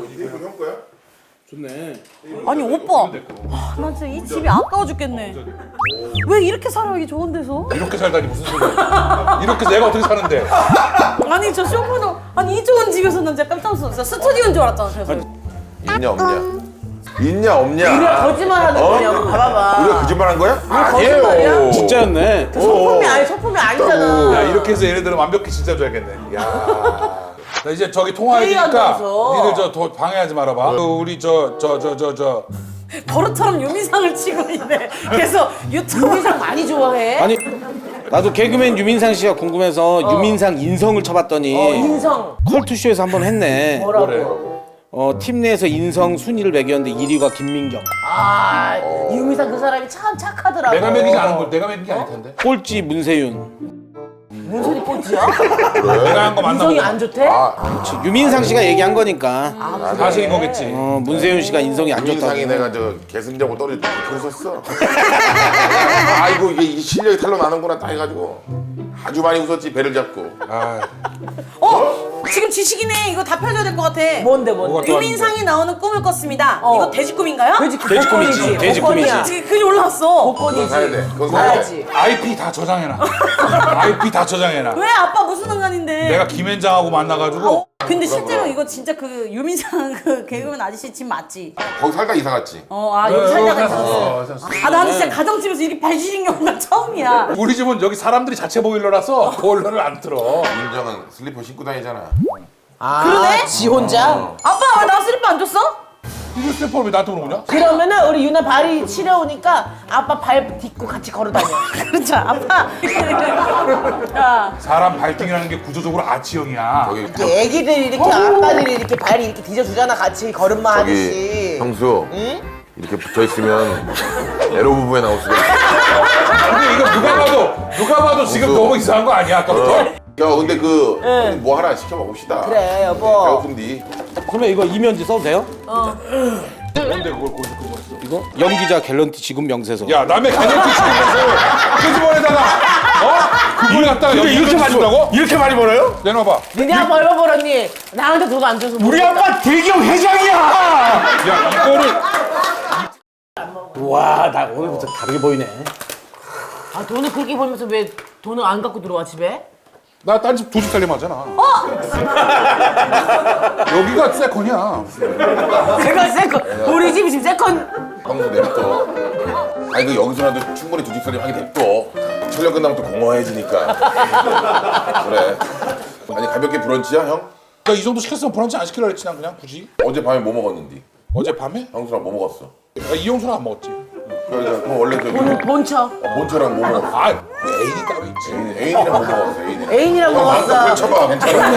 이거 형 거야? 좋네. 아니 오빠, 난 진짜 이 집이 아까워 죽겠네. 왜 이렇게 살아 이 좋은 데서? 이렇게 살다니 무슨 소리야? 이렇게 내가 어떻게 사는데? 아니 저 쇼파도 아니 이 좋은 집에서 난 진짜 깜짝 놀랐어. 스튜디오인 줄 알았잖아. 그래서 있냐 없냐? 있냐 없냐? 우리가 거짓말하는 거냐고 봐봐봐. 우리가 거짓말한 거야? 거짓말이야? 아니에요. 진짜였네. 소품이 아니잖아. 야 이렇게 해서 얘네들은 완벽히 진짜 줘야겠네. 야. 나 이제 저기 통화해야 되니까 회의한다면서. 니들 저 방해하지 말아봐. 우리 저 버릇처럼 유민상을 치고 있네. 그래서 유튜브 유민상 많이 좋아해? 아니 나도 개그맨 유민상 씨가 궁금해서 유민상 인성을 쳐봤더니 인성 컬투쇼에서 한번 했네. 뭐라고? 팀 내에서 인성 순위를 매겼는데 1위가 김민경, 아 유민상 그 사람이 참 착하더라고. 내가 먹이지 않은 걸 내가 먹인 게 아닐 텐데. 꼴찌 문세윤. 문선이 꼴찌야? 내가 한 거 맞나 인성이 보다. 안 좋대? 그렇지. 유민상 씨가 얘기한 거니까. 사실인 거겠지. 문세윤 씨가 인성이 안 좋다고. 유민상이 내가 저 계승자고 떨어질 때 그렇게 웃었어. 아이고 이게 실력이 탈로 나는구나 딱 해가지고 아주 많이 웃었지 배를 잡고. 아, 지금 지식이네. 이거 다 펴줘야 될 것 같아. 뭔데? 유민상이 나오는 꿈을 꿨습니다. 이거 돼지 꿈인가요? 돼지 꿈이지. 돼지 꿈이지. 지금 글이 올라왔어. 그건 사야 돼. 그건 사야 돼. 가야지. IP 다 저장해놔. IP 다 저장해놔. 왜 아빠 무슨 상관인데? 내가 김현장하고 만나가지고 근데 실제로 이거 진짜 그 유민상 그 개그맨 아저씨 집 맞지? 거기 살다 이사 갔지. 여기 살다가 있었어. 나는 진짜 가정집에서 이렇게 발시린 경우가 처음이야. 우리 집은 여기 사람들이 자체 보일러라서 보일러를 안 틀어. 민정은 슬리퍼 신고 다니잖아. 그러네? 지 혼자? 아빠 왜 나 슬리퍼 안 줬어? 이거 스태프를 왜 나한테 물어보냐? 그러면은 우리 유나 발이 시려우니까 아빠 발 딛고 같이 걸어 다녀. 그렇죠 아빠. 야, 사람 발등이라는 게 구조적으로 아치형이야. 저기 이렇게 애기들이 이렇게 아빠들이 이렇게 발이 이렇게 뒤져주잖아 같이 걸음마 저기 하듯이. 형수 이렇게 붙어 있으면 에로 부부에 나올 수가 있어. 근데 이거 누가 봐도 지금 무서워. 너무 이상한 거 아니야 아까부터? 야 근데 뭐 하나 시켜 먹읍시다. 그래 여보. 배고픈디. 그러면 이거 이면지 써도 돼요? 뭔데 그걸 거기서 그거 했어? 이거? 연기자 갤런티 지금 명세서. 야 남의 가정기 치면서 그 집안에다가 그걸 갖다가 여기 이렇게 많이 준다고? 이렇게 많이 벌어요? 내놔봐. 니네 아빠 얼마 벌었니? 나한테 돈 안 줘서 우리 모르겠다. 아빠 대기업 회장이야. 야 이거를 와, 나 오늘부터 다르게 보이네. 아 돈을 그렇게 벌면서 왜 돈을 안 갖고 들어와 집에? 나 딴 집 두 집 살림 하잖아. 여기가 세컨이야. 제가 세컨 우리 집이 지금 세컨. 형수 냅둬. 아니 그 여기서라도 충분히 두 집 살림 하게 냅둬. 촬영 끝나면 또 공허해지니까. 그래. 아니 가볍게 브런치야 형? 야 이 정도 시켰으면 브런치 안 시키려 했지 난 그냥 굳이. 어젯밤에 뭐 먹었는디? 어젯밤에? 형수랑 뭐 먹었어? 야, 이용수는 안 먹었지. 그럼 원래 저기 본처. 본처랑 뭐 먹었어? 아 애인이 따로 있지. 애인이랑 뭐 먹었어? 애인이랑. 애인이랑 마음껏 먹었어. 펼쳐봐 괜찮아.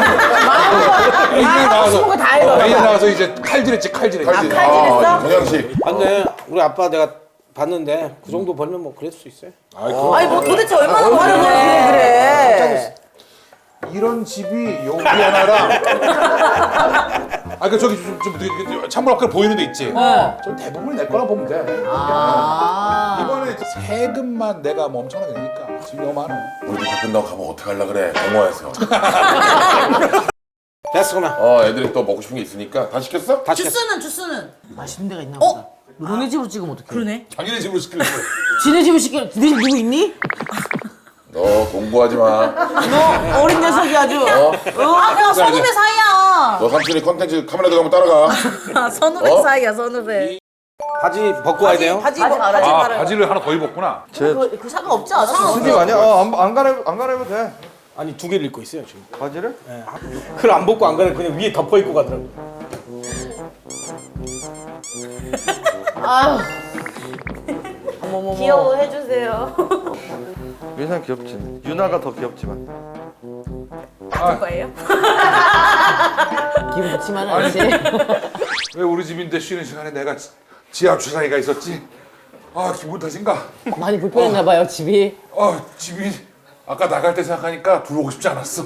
애인이 하고 싶은 거 다 해. 애인이 나와서 이제 칼질했지 칼질했지. 칼질. 칼질했어? 경양식. 근데 우리 아빠 내가 봤는데 그 정도 벌면 뭐 그럴 수 있어요. 아니 뭐 도대체 얼마나 벌어? 그래. 이런 집이 여기 하나랑 그 저기 좀 창문 앞에 보이는 데 있지. 저 대부분 내 거라 보면 돼. 이번에 세금만 내가 뭐 엄청나게 내니까 지금 너무 많아. 우리 다 끝나고 가면 어떡하려 그래 공허해서. 됐어 그러면. 애들이 또 먹고 싶은 게 있으니까 다 시켰어? 다 시켰어. 주스는 맛있는 데가 있나 보다. 너네 집으로 찍으면 어떡해? 그러네. 자기네 집으로 시키려 그래. 지네 집을 시켜. 니네 집 누구 있니? 너 공부하지 마. 너 어린 녀석이 아주. 그냥 선후배 사이야. 너 삼촌이 컨텐츠 카메라 들어가면 따라가. 선후배 사이야 선후배. 바지 벗고 와야 돼요? 바지 바지 갈아야지. 갈아야 바지를 하나 더 입었구나. 그 상관없지 않아? 수직 아니야? 안 갈아입어도 돼. 아니 두 개를 입고 있어요 지금. 바지를? 그걸 안 벗고 안 가는 그냥 위에 덮어 입고 가더라고. 아유. 귀여워 해주세요. 민상 귀엽지. 유나가 더 귀엽지만. 거예요? 기분 좋지만은 않지. 왜 우리 집인데 쉬는 시간에 내가 지하 주차장에가 있었지? 아 기분 탓인가? 많이 불편했나 봐요 집이. 집이 아까 나갈 때 생각하니까 들어오고 싶지 않았어.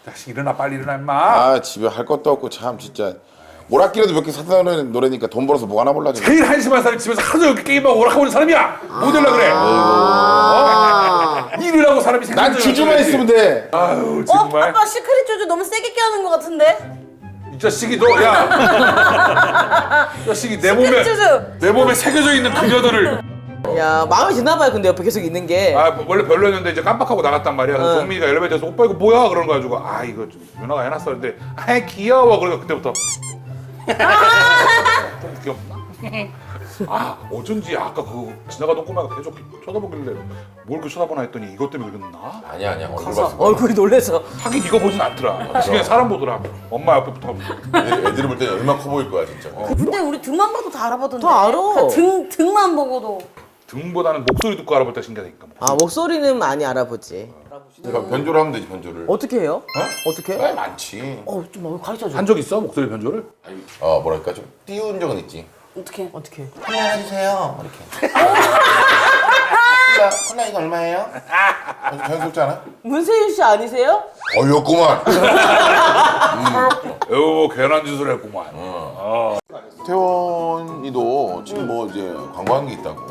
자식 일어나 빨리 일어나 임마. 아 집에 할 것도 없고 참 진짜. 오락기라도 몇 개 사다 놓은 노래니까 돈 벌어서 뭐 하나 몰라. 제일 한심한 사람이 집에서 하루 종일 게임하고 오락하고 있는 사람이야. 뭐 될라 그래? 일을 하고 사람이 난 주주만 있으면 돼. 아유 정말. 아빠 시크릿 주주 너무 세게 껴는 것 같은데? 이 자식이 너 야. 이 자식이 내 몸에 새겨져 있는 그녀들을. 야 마음에 드나봐요. 근데 옆에 계속 있는 게. 아 원래 별로였는데 이제 깜빡하고 나갔단 말이야. 그래서 정민이가 엘리베이터에서 오빠 이거 뭐야? 그런 거 가지고 아 이거 좀 누나가 해놨어. 근데 아 귀여워. 그러니까 그때부터 좀 귀엽나? 아 어쩐지 아까 그 지나가던 꼬마가 계속 쳐다보길래 뭘 그 쳐다보나 했더니 이것 때문에 그랬나? 아니야 얼굴 봤어. 얼굴이 놀래서. 하긴 이거 보진 않더라. 그냥 사람 보더라. 엄마 옆에 붙어가지고. 애들이 볼 때는 얼마나 커 보일 거야 진짜. 근데 우리 등만 봐도 다 알아보던데. 다 알아. 등만 보고도. 등보다는 목소리 듣고 알아볼 때 신기하니까. 아 목소리는 많이 알아보지. 그러니까 변조를 하면 되지 변조를. 어떻게 해요? 어떻게? 아 많지. 좀 가르쳐줘. 한 적 있어? 목소리 변조를? 뭐랄까 좀 띄운 적은 있지. 어떻게? 해주세요. 이렇게. 콜라 이거 얼마예요? 자연스럽지 않아? 문세윤 씨 아니세요? 어이없구만. 여보 괜한 짓을 했구만. 태원이도 지금 뭐 이제 광고한 게 있다고.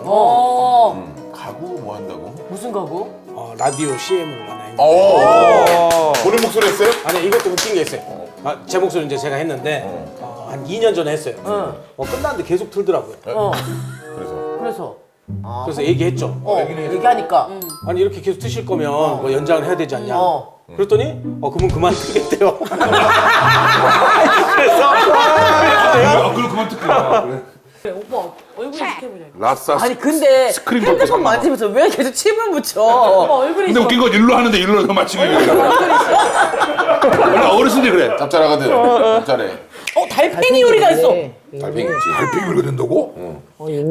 가구 뭐 한다고? 무슨 가구? 라디오 CM을 하나 했는데. 본인 목소리 했어요? 아니 이것도 웃긴 게 있어요. 제 목소리 이제 제가 했는데 한 2년 전에 했어요. 끝났는데 계속 틀더라고요. 그래서 그래서 얘기했죠. 얘기하니까. 아니 이렇게 계속 트실 거면 뭐 연장을 해야 되지 않냐. 그랬더니 그러면 그만 틀겠대요. 그걸 그만 듣고. 오빠 얼굴 지켜보자. 라싸. 아니 근데 스크린 핸드폰 덮고 만지면서 왜 계속 침을 묻혀? 얼굴이 근데 웃긴 건 일로 하는데 일로 더 맞추고 있는 원래 어르신들이 그래. 짭짤하거든. 짭짤해. 달팽이 요리가 있어. 달팽이 있지. 달팽이 요리가 된다고?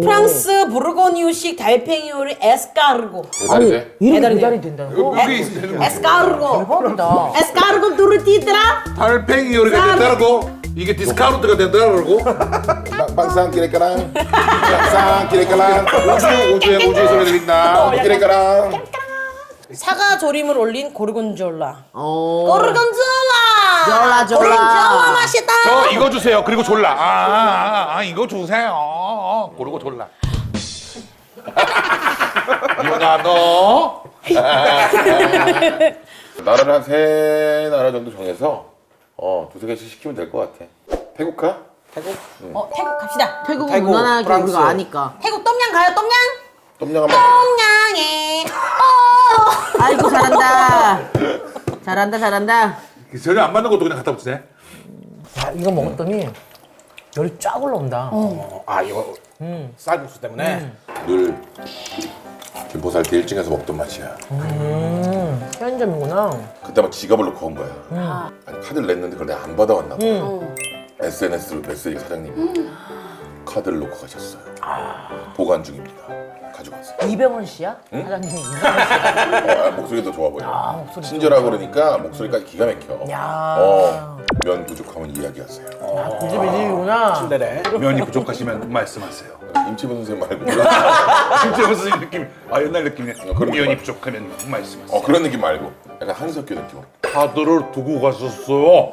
프랑스 보르고뉴식 달팽이 요리 에스카르고. 배달이 돼? 이름이 배달이 된다고? 여기 있는 에스카르고. 대박이다. 에스카르고 두르티드라. 달팽이 요리가 된다고? 이게 디스카운트가 된다고? 빵상 기레까랑. 빵상 기레까랑. 우주에서 들린다. 기레까랑. 사과 조림을 올린 고르곤졸라. 어. 고르곤졸라. 졸라. 고르곤졸라 맛있다. 저 이거 주세요. 그리고 졸라. 이거 주세요. 그리고 졸라. 유나 너. 나라를 한 3나라 정도 정해서 두세 개씩 시키면 될 것 같아. 태국가? 태국 갑시다. 태국은 태국, 무난하게 프랑스. 우리가 아니까. 태국 똠양 가요 똠양. 똠양 한번. 똠양에. 아이고 잘한다. 잘한다. 전혀 안 맞는 것도 그냥 갖다 붙이네. 야 이거 먹었더니 열이 쫙 올라온다. 이거 쌀국수 때문에. 늘 김포살때 1층에서 먹던 맛이야. 편의점이구나. 그때 막 지갑을 놓고 온 거야. 아니, 카드를 냈는데 그걸 내가 안 받아왔나 봐. SNS로 메시지 사장님이 카드를 놓고 가셨어요. 보관 중입니다. 가져갔어요. 이병헌 씨야? 사장님이 이병헌 씨야? 목소리도 좋아 보여. 친절하고 그러니까 목소리까지 기가 막혀. 야. 면 부족하면 이야기하세요. 그 집이 집이구나. 네네. 면이 부족하시면 말씀하세요. 임치분 선생님 말고 진짜 무슨 느낌? 옛날 느낌이네. 그런 면이 거. 부족하면 말씀하세요. 그런 느낌 말고 약간 한석규 느낌. 카드를 두고 가셨어요.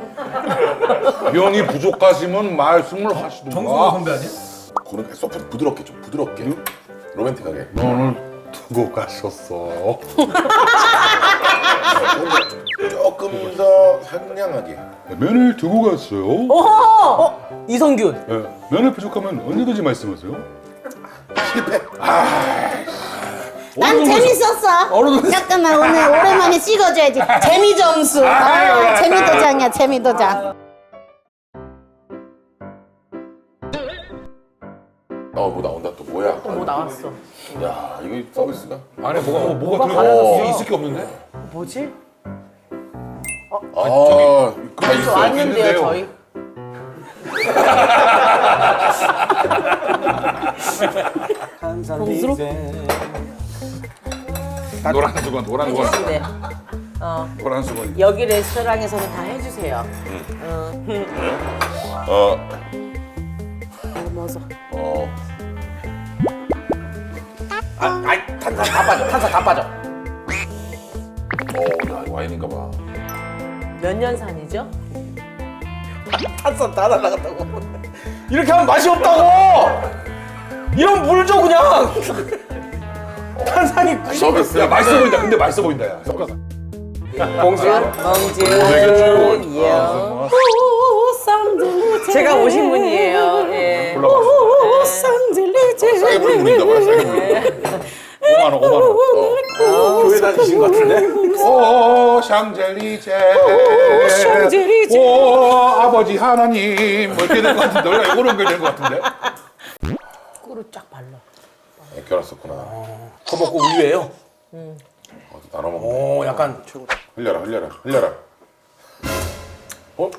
면이 부족하시면 말씀을 하시던가. 정승호 선배 아니야? 그런 소프트 부드럽게 좀 부드럽게 로맨틱하게. 면을 두고 가셨어. 조금 더 상냥하게. 면을 두고 갔어요. 이성균. 네, 면을 부족하면 언제든지 말씀하세요. 실패. 난 재밌었어. 잠깐만 오늘 오랜만에 찍어줘야지. 재미 점수. 재미도장이야 재미도장. 뭐 나온다 또 뭐야? 뭐 나왔어? 야 이거 서비스가? 안에 뭐가 가려졌어. 들어? 있을 게 없는데? 뭐지? 다 있어. 왔는데요 저희. 한산비세. 노란 수건, 노란 수건, 해주신대. 노란 수건. 여기 레스토랑에서는 다 해주세요. 먹어. 탄산 다 빠져. 탄산 다 빠져. 야 와인인가 봐. 몇 년산이죠? 탄산 다 날라갔다고. 이렇게 하면 맛이 없다고. 이런 물 줘 그냥. 탄산이 90. 서비스. 야 맛있어 보인다. 근데 맛있어 보인다. 야. 봉수. 멍지은. 되게 예. 우사 쌍들리제. 제가 오신 분이에요. 예. 올라갔어. 쌍들리제. 싸게 부르는 분인가 봐요. 싸게 부르는 분. 5만 원, 5만 원. 교회 다니신 것 같은데? 오 샹젤리제. 샹젤리제. 오 아버지 하나님. 뭐 이렇게 될 것 같은데 원래 이거로 되는 것 같은데. 꿀을 쫙 발라. 껴놨었구나. 거 먹고 우유예요. 나눠 먹네. 오, 약간 흘려라 흘려라 흘려라. 어?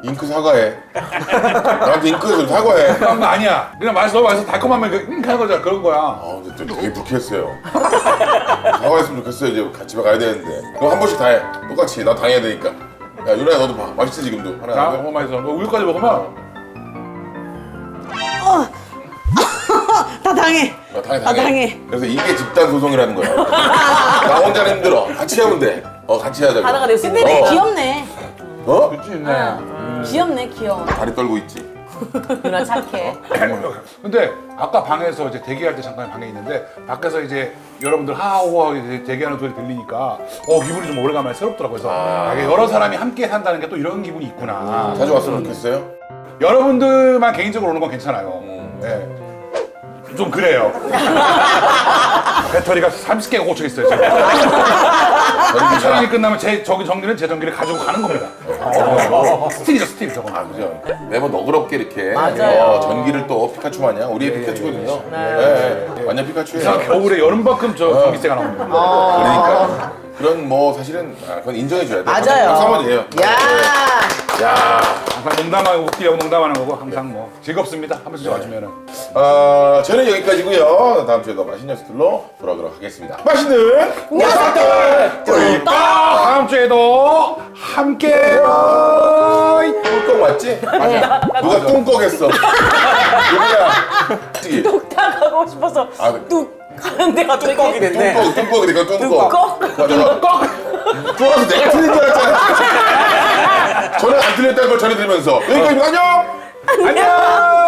잉크 사과해. 나한테 잉크 좀 사과해. 그런 거 아니야. 그냥 맛있어 맛있어 달콤하면 하는 거잖아 그런 거야. 아 근데 좀 되게 불쾌했어요. 사과했으면 좋겠어요. 이제 집에 가야 되는데. 그럼 한 번씩 다 해. 똑같이 나 당해야 되니까. 야 유나야 너도 봐. 맛있지 지금도. 하나 자, 더. 맛있어. 너 우유까지 먹으면 다 당해. 당해. 당해. 그래서 이게 집단 소송이라는 거야. 나 혼자 힘들어. 같이 하면 돼. 같이 하자고. 하나가 될 수 있는. 근데 귀엽네. 어? 그치 있네. 귀엽네, 귀여워. 다리 떨고 있지. 누나 착해. 근데 아까 방에서 이제 대기할 때 잠깐 방에 있는데 밖에서 이제 여러분들 하하호하 이제 대기하는 소리 들리니까 기분이 좀 오래간만에 새롭더라고요. 그래서 이게 여러 사람이 함께 산다는 게 또 이런 기분이 있구나. 자주 왔으면 좋겠어요. 여러분들만 개인적으로 오는 건 괜찮아요. 네. 좀 그래요. 배터리가 30개가 꽂혀 있어요 지금. 촬영이 끝나면 제 전기는 제 전기를 가지고 가는 겁니다. 스틸이죠 스틸 저거. 아 그죠. 매번 너그럽게 이렇게 맞아요. 전기를 또 피카츄 마냥 우리의 피카츄거든요. 네. 완전 피카츄예요. 겨울에 여름만큼 전기세가 나옵니다. 그러니까 그런 뭐 사실은 그건 인정해줘야 돼. 맞아요. 박수 한번 해요. 야. 항상 농담하고 웃기려고 농담하는 거고 항상 뭐 즐겁습니다. 한 번씩 와주면은. 저는 여기까지고요. 다음 주에 더 맛있는 녀석들로 돌아오도록 하겠습니다. 맛있는 녀석들 꿀꺽. 다음 주에도 함께해요. 꿀꺽 맞지? 맞아. 누가 뚱꺽했어. 누구야? 저기 뚝딱 하고 싶어서 뚝 하는 데가 뚜껑이 됐네. 뚱꺽이니까 뚱꺽. 뚜껑? 뚱꺽. 뚱꺽 내가 틀린 줄 알았잖아. 전에 안 틀렸다는 걸 전해드리면서 여기까지 안녕. 안녕.